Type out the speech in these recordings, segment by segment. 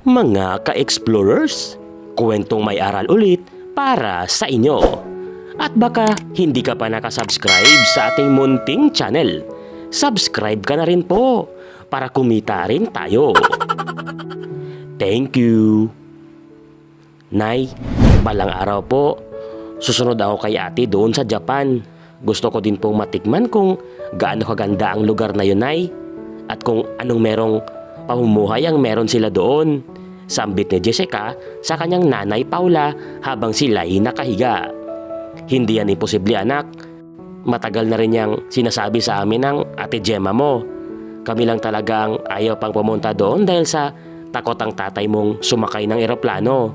Mga ka-explorers, kwentong may aral ulit para sa inyo. At baka hindi ka pa nakasubscribe sa ating munting channel, subscribe ka na rin po para kumita rin tayo. Thank you. Nay, balang araw po, susunod ako kay ate doon sa Japan. Gusto ko din pong matikman kung gaano kaganda ang lugar na yun, Nay. At kung anong merong pamumuhay ang meron sila doon. Sambit ni Jessica sa kanyang nanay Paula habang sila'y nakahiga. Hindi yan imposible, anak. Matagal na rin niyang sinasabi sa amin ng ate Gemma mo. Kami lang talagang ayaw pang pumunta doon dahil sa takot ang tatay mong sumakay ng eroplano.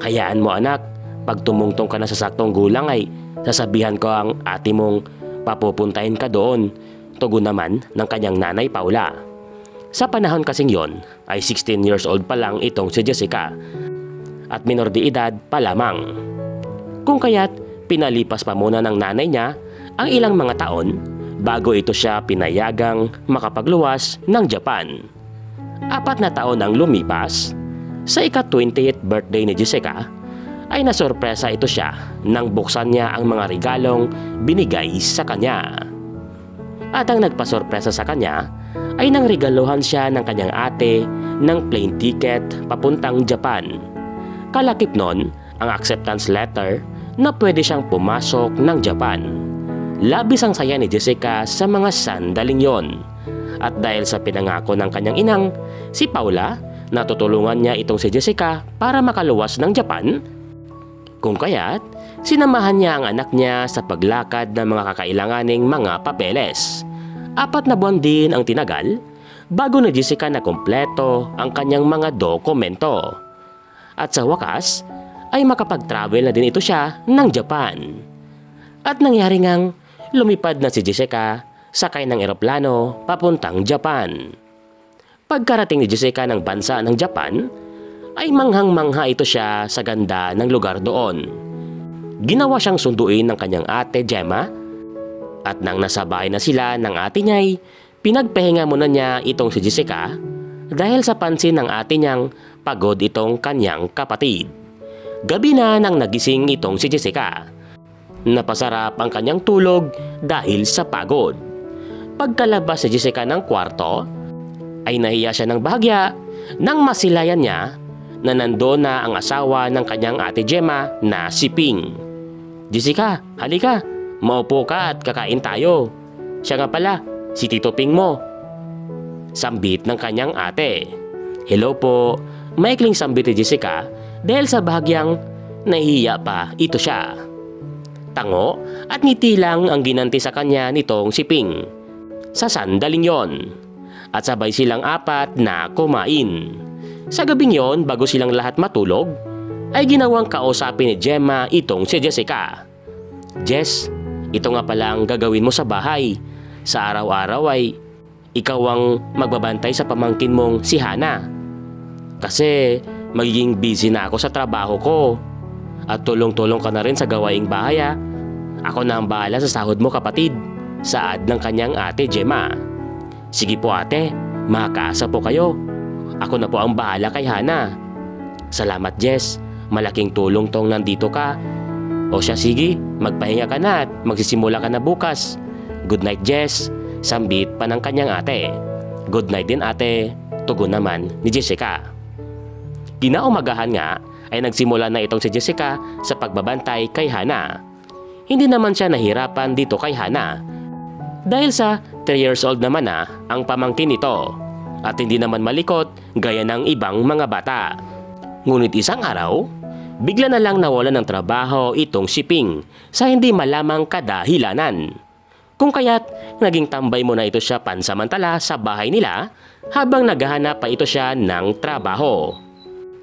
Hayaan mo, anak, pag tumungtong ka na sa saktong gulang ay sasabihan ko ang ate mong papupuntahin ka doon. Tugon naman ng kanyang nanay Paula. Sa panahon kasing yon ay 16 years old pa lang itong si Jessica at minor de edad pa lamang. Kung kaya't pinalipas pa muna ng nanay niya ang ilang mga taon bago ito siya pinayagang makapagluwas ng Japan. 4 na taon ang lumipas, sa ika-20th birthday ni Jessica ay nasorpresa ito siya nang buksan niya ang mga regalong binigay sa kanya. At ang nagpasorpresa sa kanya ay nang regaluhan siya ng kanyang ate ng plane ticket papuntang Japan. Kalakip nun ang acceptance letter na pwede siyang pumasok ng Japan. Labis ang saya ni Jessica sa mga sandaling yon. At dahil sa pinangako ng kanyang inang, si Paula, natutulungan niya itong si Jessica para makaluwas ng Japan. Kung kaya't, sinamahan niya ang anak niya sa paglakad ng mga kakailanganing mga papeles. 4 na buwan din ang tinagal bago ni Jessica na kumpleto ang kanyang mga dokumento. At sa wakas ay makapag-travel na din ito siya ng Japan. At nangyari ngang lumipad na si Jessica sakay ng eroplano papuntang Japan. Pagkarating ni Jessica ng bansa ng Japan ay manghang-mangha ito siya sa ganda ng lugar doon. Ginawa siyang sunduin ng kanyang ate Gemma. At nang nasa bahay na sila ng ate niya'y pinagpahinga muna niya itong si Jessica dahil sa pansin ng ate niyang pagod itong kanyang kapatid. Gabi na nang nagising itong si Jessica. Napasarap ang kanyang tulog dahil sa pagod. Pagkalabas si Jessica ng kwarto ay nahiya siya ng bahagya nang masilayan niya na nandoon na ang asawa ng kanyang ate Gemma na si Ping. Jessica, halika. Maupo ka at kakain tayo. Siya nga pala, si Tito Ping mo. Sambit ng kanyang ate. Hello po. Maikling sambit ni Jessica dahil sa bahagyang nahihiya pa ito siya. Tango at ngiti lang ang ginanti sa kanya nitong si Ping. Sa sandaling yon. At sabay silang 4 na kumain. Sa gabing yon, bago silang lahat matulog, ay ginawang kausapin ni Gemma itong si Jessica. Jess, ito nga pala ang gagawin mo sa bahay. Sa araw-araw ay ikaw ang magbabantay sa pamangkin mong si Hana. Kasi magiging busy na ako sa trabaho ko. At tulong-tulong ka na rin sa gawaing bahay ha. Ako na ang bahala sa sahod mo, kapatid. Saad ng kanyang ate Gemma. Sige po ate, makakaasa po kayo. Ako na po ang bahala kay Hana. Salamat Jess, malaking tulong tong nandito ka. O siya, sige, magpahinga ka na at magsisimula ka na bukas. Good night Jess, sambit pa ng kanyang ate. Good night din ate, tugon naman ni Jessica. Kinaumagahan nga ay nagsimula na itong si Jessica sa pagbabantay kay Hana. Hindi naman siya nahirapan dito kay Hana dahil sa 3 years old naman na ang pamangkin nito at hindi naman malikot gaya ng ibang mga bata. Ngunit isang araw, bigla na lang nawalan ng trabaho itong si Ping sa hindi malamang kadahilanan. Kung kaya't naging tambay muna ito siya pansamantala sa bahay nila habang naghahanap pa ito siya ng trabaho.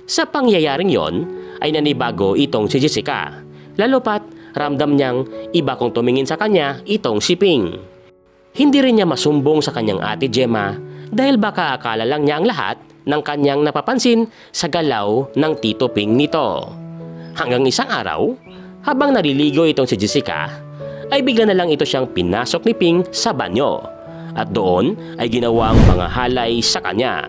Sa pangyayaring yon ay nanibago itong si Jessica. Lalo pat ramdam niyang iba kung tumingin sa kanya itong si Ping. Hindi rin niya masumbong sa kanyang ate Gemma dahil baka akala lang niya ang lahat ng kanyang napapansin sa galaw ng Tito Ping nito. Hanggang isang araw, habang naliligo itong si Jessica, ay bigla na lang ito siyang pinasok ni Ping sa banyo at doon ay ginawang pangahalay sa kanya.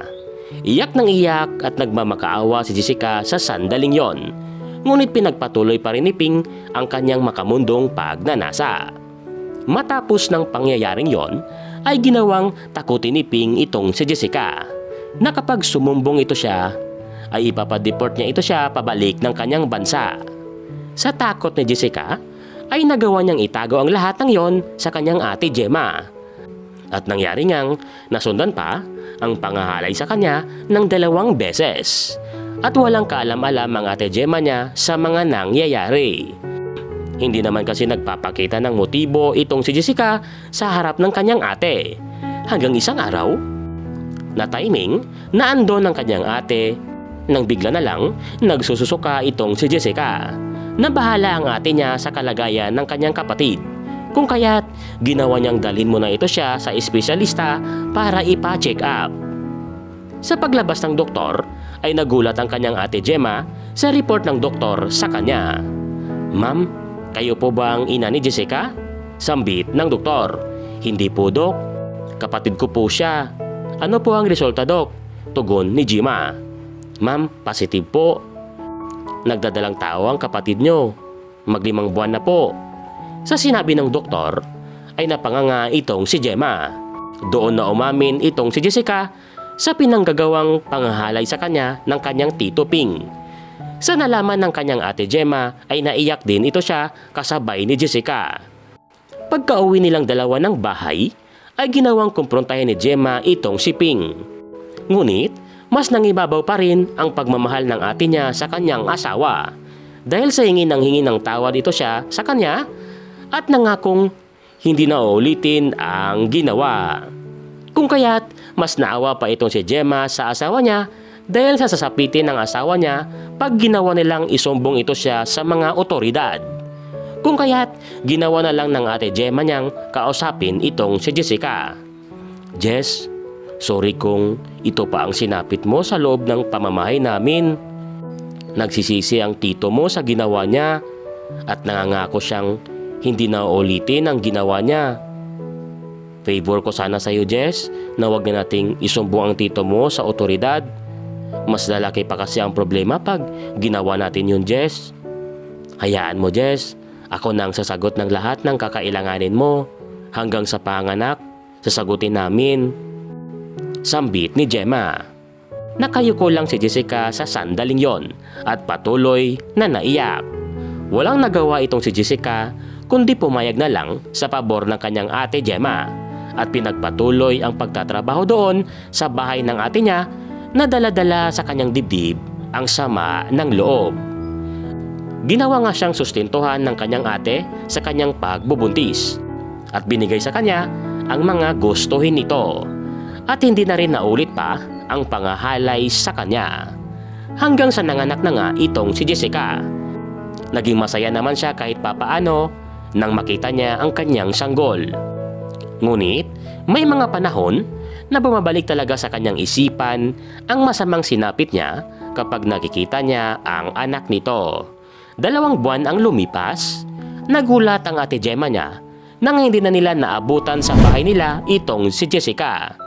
Iyak ng iyak at nagmamakaawa si Jessica sa sandaling yon. Ngunit pinagpatuloy pa rin ni Ping ang kanyang makamundong pagnanasa. Matapos ng pangyayaring yon, ay ginawang takutin ni Ping itong si Jessica, na kapag sumumbong ito siya, ay ipapadeport niya ito siya pabalik ng kanyang bansa. Sa takot ni Jessica, ay nagawa niyang itago ang lahat ng yon sa kanyang ate Gemma. At nangyari ngang nasundan pa ang pangahalay sa kanya ng 2 beses. At walang kaalam-alam ang ate Gemma niya sa mga nangyayari. Hindi naman kasi nagpapakita ng motibo itong si Jessica sa harap ng kanyang ate. Hanggang isang araw, na timing na andon ang kanyang ate nang bigla na lang nagsususuka itong si Jessica. Nabahala ang ate niya sa kalagayan ng kanyang kapatid. Kung kaya't ginawa niyang dalhin muna ito siya sa espesyalista para ipa-check up. Sa paglabas ng doktor ay nagulat ang kanyang ate Gemma sa report ng doktor sa kanya. "Ma'am, kayo po ba ang ina ni Jessica?" Sambit ng doktor. "Hindi po, Dok. Kapatid ko po siya." "Ano po ang resulta, Dok?" Tugon ni Gemma. "Ma'am, positive po. Nagdadalang tao ang kapatid nyo. Mag-5 buwan na po." Sa sinabi ng doktor ay napanganga itong si Gemma. Doon na umamin itong si Jessica sa pinanggagawang pangahalay sa kanya ng kanyang tito Ping. Sa nalaman ng kanyang ate Gemma ay naiyak din ito siya kasabay ni Jessica. Pagka-uwi nilang dalawa ng bahay ay ginawang kumprontahin ni Gemma itong si Ping. Ngunit mas nangibabaw pa rin ang pagmamahal ng ate niya sa kanyang asawa. Dahil sa hingi ng tawad ito siya sa kanya at nangakong hindi na uulitin ang ginawa. Kung kaya't mas naawa pa itong si Gemma sa asawa niya dahil sa sasapitin ng asawa niya pag ginawa nilang isumbong ito siya sa mga otoridad. Kung kaya't ginawa na lang ng ate Gemma niyang kausapin itong si Jessica. "Jess, sorry kung ito pa ang sinapit mo sa loob ng pamamahay namin. Nagsisisi ang tito mo sa ginawa niya at nangangako siyang hindi na uulitin ang ginawa niya. Favor ko sana sa iyo, Jess, na huwag na nating isumbong ang tito mo sa otoridad. Mas lalaki pa kasi ang problema pag ginawa natin yun, Jess. Hayaan mo, Jess. Ako na ang sasagot ng lahat ng kakailanganin mo. Hanggang sa panganak, sasagutin namin." Sambit ni Gemma. Nakayuko lang si Jessica sa sandaling yon at patuloy na naiyak. Walang nagawa itong si Jessica kundi pumayag na lang sa pabor ng kanyang ate Gemma at pinagpatuloy ang pagtatrabaho doon sa bahay ng ate niya na dala-dala sa kanyang dibdib ang sama ng loob. Ginawa nga siyang sustentuhan ng kanyang ate sa kanyang pagbubuntis at binigay sa kanya ang mga gustuhin nito at hindi na rin naulit pa ang pangahalay sa kanya. Hanggang sa nanganak na nga itong si Jessica. Naging masaya naman siya kahit papaano nang makita niya ang kanyang sanggol. Ngunit may mga panahon na bumabalik talaga sa kanyang isipan ang masamang sinapit niya kapag nakikita niya ang anak nito. 2 buwan ang lumipas, nagulat ang ate Gemma niya nang hindi na nila naabutan sa bahay nila itong si Jessica.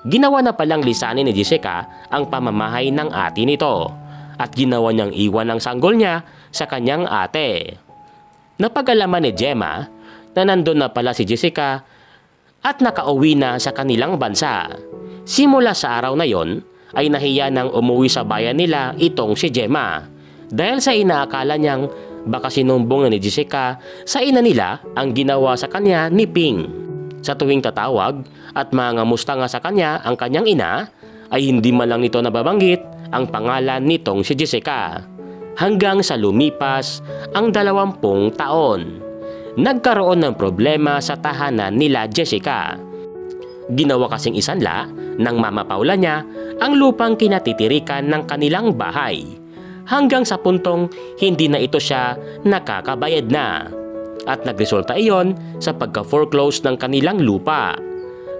Ginawa na palang lisanin ni Jessica ang pamamahay ng ate nito at ginawa niyang iwan ang sanggol niya sa kanyang ate. Napag-alaman ni Gemma na nandun na pala si Jessica at nakauwi na sa kanilang bansa. Simula sa araw na yon ay nahiya nang umuwi sa bayan nila itong si Gemma dahil sa inaakala niyang baka sinumbong na ni Jessica sa ina nila ang ginawa sa kanya ni Ping. Sa tuwing tatawag at mangamusta nga sa kanya ang kanyang ina ay hindi man lang nito nababanggit ang pangalan nitong si Jessica. Hanggang sa lumipas ang 20 taon. Nagkaroon ng problema sa tahanan nila Jessica. Ginawa kasing isanla ng mama Paula niya ang lupang kinatitirikan ng kanilang bahay. Hanggang sa puntong hindi na ito siya nakakabayad na. At nagresulta iyon sa pagka-foreclose ng kanilang lupa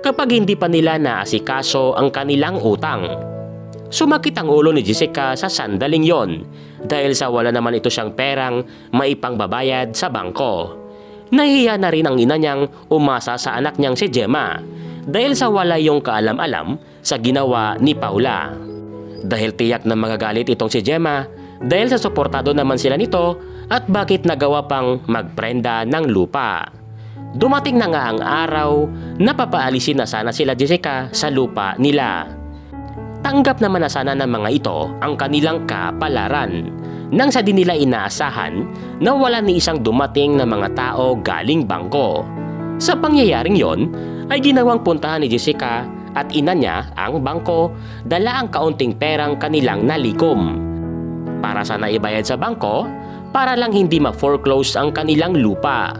kapag hindi pa nila naasikaso ang kanilang utang. Sumakit ang ulo ni Jessica sa sandaling yon dahil sa wala naman ito siyang perang maipangbabayad sa bangko. Nahiya na rin ang ina niyang umasa sa anak niyang si Gemma dahil sa wala yung kaalam-alam sa ginawa ni Paula. Dahil tiyak na magagalit itong si Gemma dahil sa suportado naman sila nito at bakit nagawa pang magprenda ng lupa. Dumating na nga ang araw na papaalisin na sana sila Jessica sa lupa nila. Tanggap naman na sana ng mga ito ang kanilang kapalaran nang sa di nila inaasahan na wala ni isang dumating na mga tao galing bangko. Sa pangyayaring yon ay ginawang puntahan ni Jessica at ina niya ang bangko, dala ang kaunting perang kanilang nalikom. Para sana ibayad sa bangko para lang hindi ma-foreclose ang kanilang lupa.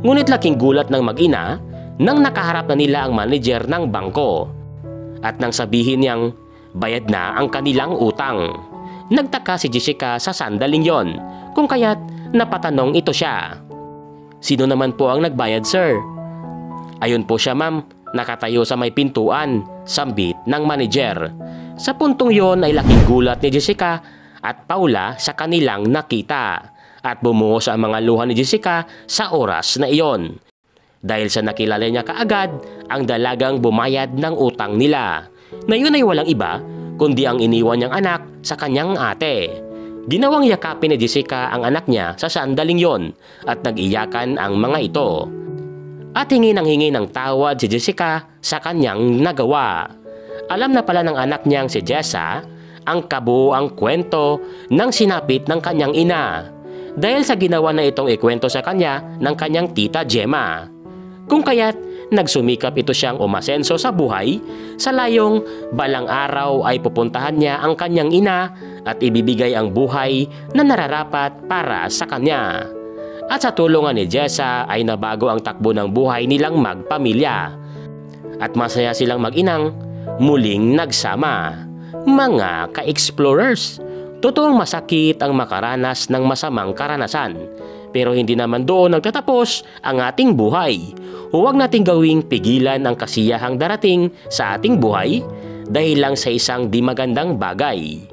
Ngunit laking gulat ng mag-ina nang nakaharap na nila ang manager ng bangko at nang sabihin niyang bayad na ang kanilang utang. Nagtaka si Jessica sa sandaling yon kung kaya't napatanong ito siya. Sino naman po ang nagbayad, sir? Ayun po siya, ma'am, nakatayo sa may pintuan, sambit ng manager. Sa puntong yon ay laking gulat ni Jessica at Paula sa kanilang nakita at bumuhos ang mga luha ni Jessica sa oras na iyon. Dahil sa nakilala niya kaagad ang dalagang bumayad ng utang nila, na yun ay walang iba kundi ang iniwan niyang anak sa kanyang ate. Ginawang yakapin ni Jessica ang anak niya sa sandaling yon at nag-iyakan ang mga ito. At hingi ng tawad si Jessica sa kanyang nagawa. Alam na pala ng anak niyang si Jessa ang kabuuang kwento ng sinapit ng kanyang ina dahil sa ginawa na itong ikwento sa kanya ng kanyang tita Gemma. Kung kaya't nagsumikap ito siyang umasenso sa buhay sa layong balang araw ay pupuntahan niya ang kanyang ina at ibibigay ang buhay na nararapat para sa kanya. At sa tulungan ni Jessa ay nabago ang takbo ng buhay nilang magpamilya at masaya silang mag-inang muling nagsama. Mga ka-explorers, totoong masakit ang makaranas ng masamang karanasan, pero hindi naman doon nagtatapos ang ating buhay. Huwag nating gawing pigilan ang kasiyahang darating sa ating buhay dahil lang sa isang di magandang bagay.